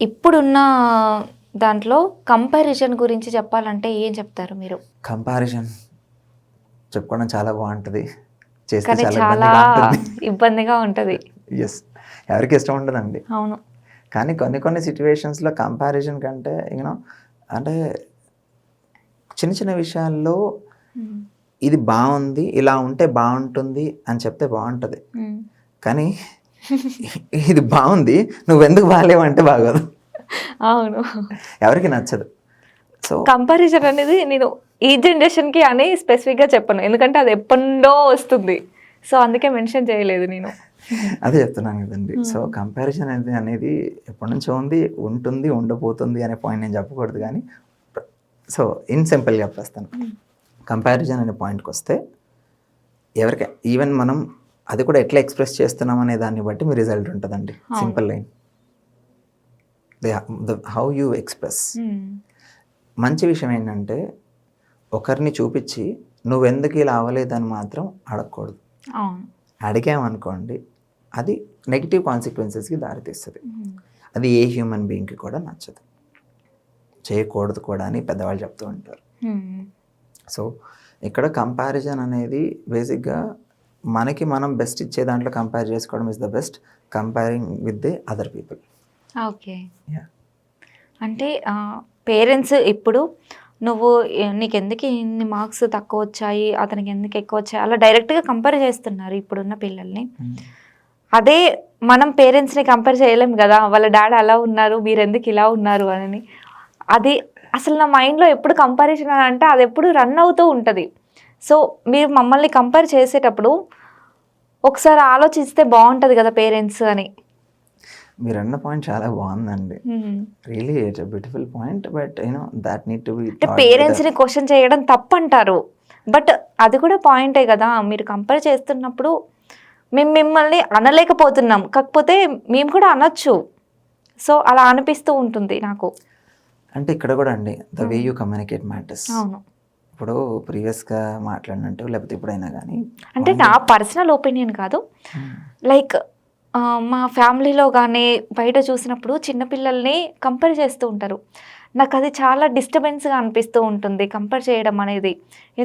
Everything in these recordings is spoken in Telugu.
ఇప్పుడున్న దాంట్లో కంపారిజన్ గురించి చెప్పాలంటే ఏం చెప్తారు మీరు? కంపారిజన్ చెప్పుకోవడం చాలా బాగుంటుంది, చేస్తే కానీ చాలా చాలా ఇబ్బందిగా ఉంటుంది. ఇబ్బందిగా ఉంటది. ఎస్, ఎవరికి ఇష్టం ఉండదండి. అవును. కానీ కొన్ని సిచ్యువేషన్స్లో కంపారిజన్ కంటే యూనో అంటే చిన్న చిన్న విషయాల్లో ఇది బాగుంది, ఇలా ఉంటే బాగుంటుంది అని చెప్తే బాగుంటుంది. కానీ ఇది బాగుంది, నువ్వెందుకు బాగాలేవు అంటే బాగోదు, అవును. ఎవరికి నచ్చదు. సో కంపారిజన్ అనేది నేను ఈ జనరేషన్కి అని స్పెసిఫిక్గా చెప్పను, ఎందుకంటే అది ఎప్పుడో వస్తుంది. సో అందుకే మెన్షన్ చేయలేదు నేను. అదే చెప్తున్నాను కదండి. సో కంపారిజన్ అనేది ఎప్పటి నుంచో ఉంది, ఉంటుంది, ఉండబోతుంది అనే పాయింట్ నేను చెప్పకూడదు. కానీ సో ఇన్ సింపుల్గా చెప్పేస్తాను. కంపారిజన్ అనే పాయింట్కి వస్తే ఎవరికి ఈవెన్ మనం అది కూడా ఎట్లా ఎక్స్ప్రెస్ చేస్తున్నాం అనే దాన్ని బట్టి మీ రిజల్ట్ ఉంటుందండి. Simple line, how you express. మంచి విషయం ఏంటంటే ఒకరిని చూపించి నువ్వెందుకు ఇలా అవ్వలేదని మాత్రం అడగకూడదు. అడిగామనుకోండి అది నెగిటివ్ కాన్సిక్వెన్సెస్కి దారితీస్తుంది. అది ఏ హ్యూమన్ బీయింగ్కి కూడా నచ్చదు, చేయకూడదు కూడా అని పెద్దవాళ్ళు చెప్తూ ఉంటారు. సో ఇక్కడ కంపారిజన్ అనేది బేసిక్గా మనకి మనం బెస్ట్ ఇచ్చే దాంట్లో కంపేర్ చేసుకోవడం is the best, comparing with the other people. Okay. అంటే పేరెంట్స్ ఇప్పుడు నువ్వు నీకు ఎందుకు ఇన్ని మార్క్స్ తక్కువ వచ్చాయి, అతనికి ఎందుకు ఎక్కువ వచ్చాయి, అలా డైరెక్ట్గా కంపేర్ చేస్తున్నారు ఇప్పుడున్న పిల్లల్ని. అదే మనం పేరెంట్స్ని కంపేర్ చేయలేం కదా, వాళ్ళ డాడీ అలా ఉన్నారు మీరు ఎందుకు ఇలా ఉన్నారు అని. అది అసలు నా మైండ్లో ఎప్పుడు కంపారిజన్ అని అంటే అది ఎప్పుడు రన్ అవుతూ ఉంటుంది. సో మీరు మమ్మల్ని కంపేర్ చేసేటప్పుడు ఒకసారి ఆలోచిస్తే బాగుంటుంది కదా పేరెంట్స్ అని. మీరు అన్న పాయింట్ చాలా బాగుందండి, really it's a beautiful point. But you know that need to be అంటే పేరెంట్స్ని క్వశ్చన్ చేయడం తప్పు అంటారు, బట్ అది కూడా పాయింటే కదా. మీరు కంపేర్ చేస్తున్నప్పుడు మేము మిమ్మల్ని అనలేకపోతున్నాం, కాకపోతే మేము కూడా అనొచ్చు. సో అలా అనిపిస్తూ ఉంటుంది నాకు. అంటే ఇక్కడ కూడా అండి the way you communicate matters. అవును. ఇప్పుడు ప్రీవియస్గా మాట్లాడినట్టు లేకపోతే ఎప్పుడైనా కానీ అంటే నా పర్సనల్ ఒపీనియన్ కాదు, లైక్ మా ఫ్యామిలీలో కానీ బయట చూసినప్పుడు చిన్నపిల్లల్ని కంపేర్ చేస్తూ ఉంటారు. నాకు అది చాలా డిస్టర్బెన్స్గా అనిపిస్తూ ఉంటుంది కంపేర్ చేయడం అనేది.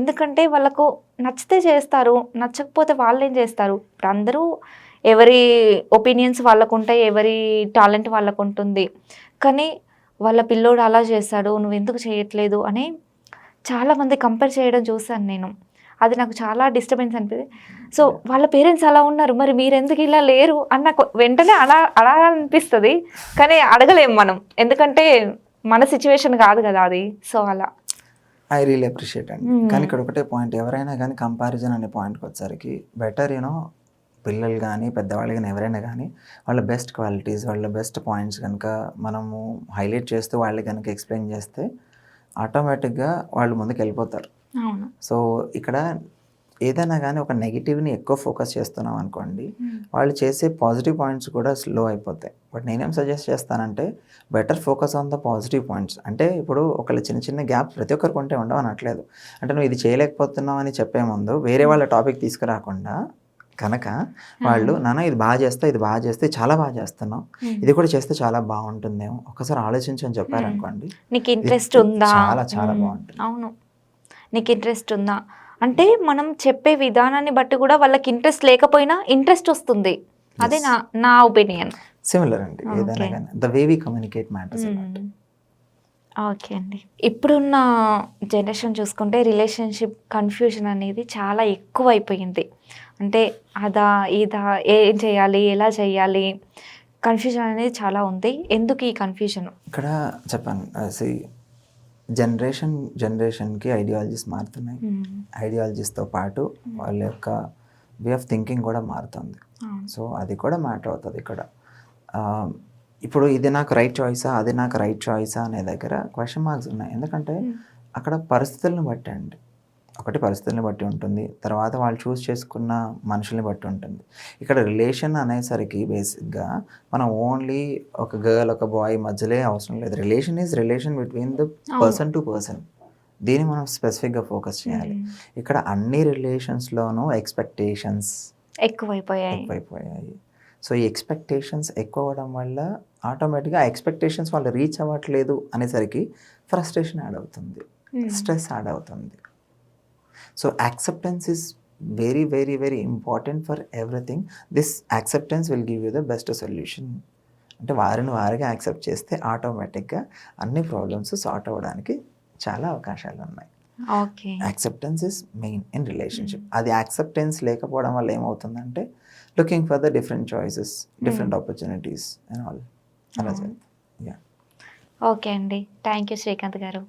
ఎందుకంటే వాళ్ళకు నచ్చితే చేస్తారు, నచ్చకపోతే వాళ్ళు ఏం చేస్తారు. ఇప్పుడు అందరూ ఎవరి ఒపీనియన్స్ వాళ్ళకు ఉంటాయి, ఎవరి టాలెంట్ వాళ్ళకు ఉంటుంది. కానీ వాళ్ళ పిల్లోడు అలా చేస్తాడు నువ్వు ఎందుకు చేయట్లేదు అని చాలామంది కంపేర్ చేయడం చూశాను నేను. అది నాకు చాలా డిస్టర్బెన్స్ అనిపించింది. సో వాళ్ళ పేరెంట్స్ అలా ఉన్నారు, మరి మీరెందుకు ఇలా లేరు అని నాకు వెంటనే అలా అనిపిస్తుంది. కానీ అడగలేము మనం, ఎందుకంటే మన సిచ్యువేషన్ కాదు కదా అది. సో అలా ఐ రియలీ అప్రిషియేట్ అండి. కానీ ఇక్కడ ఒకటే పాయింట్, ఎవరైనా కానీ కంపారిజన్ అనే పాయింట్కి వచ్చేసరికి బెటర్ యూనో పిల్లలు కానీ పెద్దవాళ్ళు కానీ ఎవరైనా కానీ వాళ్ళ బెస్ట్ క్వాలిటీస్, వాళ్ళ బెస్ట్ పాయింట్స్ కనుక మనము హైలైట్ చేస్తూ వాళ్ళకి కనుక ఎక్స్ప్లెయిన్ చేస్తే ఆటోమేటిక్గా వాళ్ళు ముందుకు వెళ్ళిపోతారు. సో ఇక్కడ ఏదైనా కానీ ఒక నెగిటివ్ని ఎక్కువ ఫోకస్ చేస్తున్నాం అనుకోండి, వాళ్ళు చేసే పాజిటివ్ పాయింట్స్ కూడా స్లో అయిపోతాయి. బట్ నేనేం సజెస్ట్ చేస్తానంటే better focus on the positive points. అంటే ఇప్పుడు ఒకళ్ళు చిన్న చిన్న గ్యాప్ ప్రతి ఒక్కరికి ఉంటే ఉండవు అనట్లేదు. అంటే నువ్వు ఇది చేయలేకపోతున్నావు అని చెప్పే ముందు వేరే వాళ్ళ టాపిక్ తీసుకురాకుండా కనుక వాళ్ళు నాన్న ఇది బాగా చేస్తే చాలా బాగా చేస్తున్నావు, ఇది కూడా చేస్తే చాలా బాగుంటుందేమో ఒకసారి ఆలోచించని చెప్పారనుకోండి, నీకు ఇంట్రెస్ట్ ఉందా, చాలా చాలా బాగుంటుంది. అవును నీకు ఇంట్రెస్ట్ ఉందా అంటే మనం చెప్పే విధానాన్ని బట్టి కూడా వాళ్ళకి ఇంట్రెస్ట్ లేకపోయినా ఇంట్రెస్ట్ వస్తుంది. అదే నా ఒపీనియన్. సిమిలర్ అండి, ఏదైనా కానీ the way we communicate matters. Okay అండి. ఇప్పుడున్న జనరేషన్ చూసుకుంటే రిలేషన్షిప్ కన్ఫ్యూజన్ అనేది చాలా ఎక్కువ అయిపోయింది. అంటే అదా ఇదా ఏం చేయాలి, ఎలా చేయాలి, కన్ఫ్యూజన్ అనేది చాలా ఉంది. ఎందుకు ఈ కన్ఫ్యూజన్? ఇక్కడ చెప్పాను, జనరేషన్కి ఐడియాలజీస్ మారుతున్నాయి. ఐడియాలజీస్తో పాటు వాళ్ళ యొక్క వే ఆఫ్ థింకింగ్ కూడా మారుతుంది. సో అది కూడా మ్యాటర్ అవుతుంది ఇక్కడ. ఇప్పుడు ఇది నాకు రైట్ చాయిసా, అది నాకు రైట్ చాయిసా అనే దగ్గర క్వశ్చన్ మార్క్స్ ఉన్నాయి. ఎందుకంటే అక్కడ పరిస్థితులను బట్టి అండి, ఒకటి పరిస్థితులను బట్టి ఉంటుంది, తర్వాత వాళ్ళు చూస్ చేసుకున్న మనుషుల్ని బట్టి ఉంటుంది. ఇక్కడ రిలేషన్ అనేసరికి బేసిక్గా మనం ఓన్లీ ఒక గర్ల్ ఒక బాయ్ మధ్యలో అవసరం లేదు. Relation is relation between the person to person. దీన్ని మనం స్పెసిఫిక్గా ఫోకస్ చేయాలి. ఇక్కడ అన్ని రిలేషన్స్లోనూ ఎక్స్పెక్టేషన్స్ ఎక్కువైపోయాయి. సో ఈ ఎక్స్పెక్టేషన్స్ ఎక్కువ అవ్వడం వల్ల ఆటోమేటిక్గా ఆ ఎక్స్పెక్టేషన్స్ వాళ్ళు రీచ్ అవ్వట్లేదు అనేసరికి ఫ్రస్ట్రేషన్ యాడ్ అవుతుంది, స్ట్రెస్ యాడ్ అవుతుంది. So acceptance is very very very important for everything. This acceptance will give you the best solution. అంటే వారిని వారిగా యాక్సెప్ట్ చేస్తే ఆటోమేటిక్గా అన్ని ప్రాబ్లమ్స్ సార్ట్ అవ్వడానికి చాలా అవకాశాలు ఉన్నాయి. Okay. Acceptance is main in relationship. అది యాక్సెప్టెన్స్ లేకపోవడం వల్ల ఏమవుతుందంటే looking for the different choices, different opportunities and all అలా జరుగుతుంది. ఓకే అండి. థ్యాంక్ యూ శ్రీకాంత్ గారు.